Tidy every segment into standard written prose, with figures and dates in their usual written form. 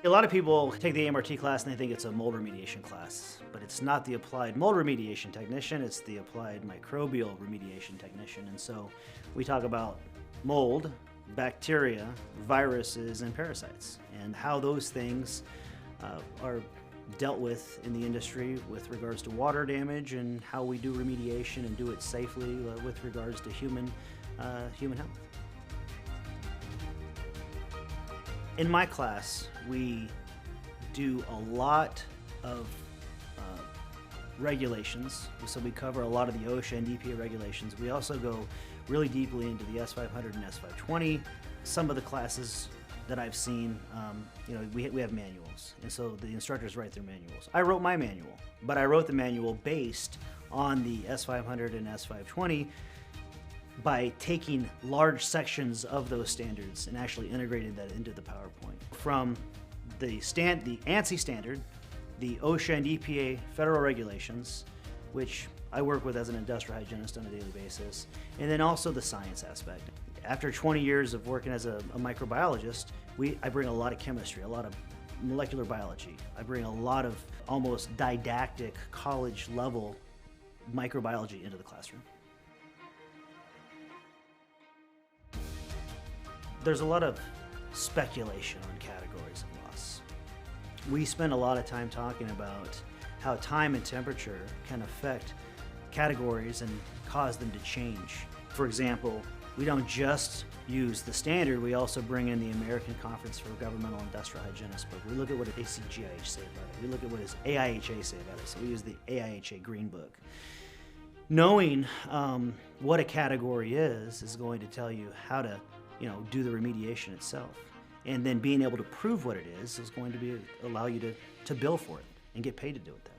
A lot of people take the AMRT class and they think it's a mold remediation class, but it's not the applied mold remediation technician, it's the applied microbial remediation technician. And so we talk about mold, bacteria, viruses, and parasites, and how those things are dealt with in the industry with regards to water damage, and how we do remediation and do it safely with regards to human health. In my class, we do a lot of regulations, so we cover a lot of the OSHA and EPA regulations. We also go really deeply into the S500 and S520. Some of the classes that I've seen, we have manuals, and so the instructors write their manuals. I wrote my manual, but I wrote the manual based on the S500 and S520 by taking large sections of those standards and actually integrating that into the PowerPoint. From the ANSI standard, the OSHA and EPA federal regulations, which I work with as an industrial hygienist on a daily basis, and then also the science aspect. After 20 years of working as a microbiologist, I bring a lot of chemistry, a lot of molecular biology. I bring a lot of almost didactic college level microbiology into the classroom. There's a lot of speculation on categories of loss. We spend a lot of time talking about how time and temperature can affect categories and cause them to change. For example, we don't just use the standard, we also bring in the American Conference for Governmental Industrial Hygienists book. We look at what ACGIH say about it. We look at what does AIHA say about it. So we use the AIHA Green Book. Knowing what a category is going to tell you how to do the remediation itself. And then being able to prove what it is going to allow you to bill for it and get paid to do it that way.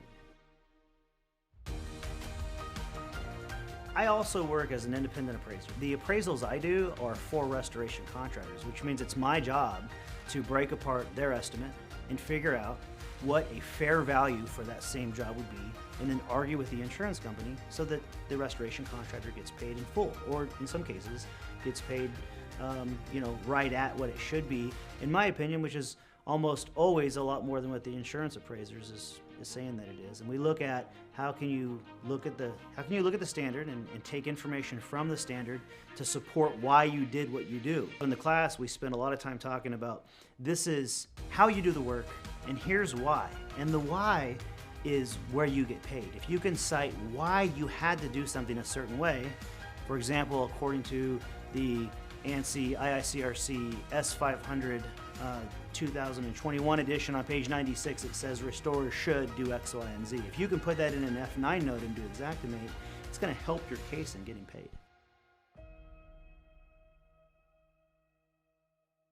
I also work as an independent appraiser. The appraisals I do are for restoration contractors, which means it's my job to break apart their estimate and figure out what a fair value for that same job would be, and then argue with the insurance company so that the restoration contractor gets paid in full, or in some cases gets paid right at what it should be, in my opinion, which is almost always a lot more than what the insurance appraisers is saying that it is. And we look at how can you look at the standard and take information from the standard to support why you did what you do. In the class, we spend a lot of time talking about this is how you do the work, and here's why. And the why is where you get paid. If you can cite why you had to do something a certain way, for example, according to the ANSI IICRC S500 2021 edition on page 96, it says restorers should do X, Y, and Z. If you can put that in an F9 note and do Xactimate, it's going to help your case in getting paid.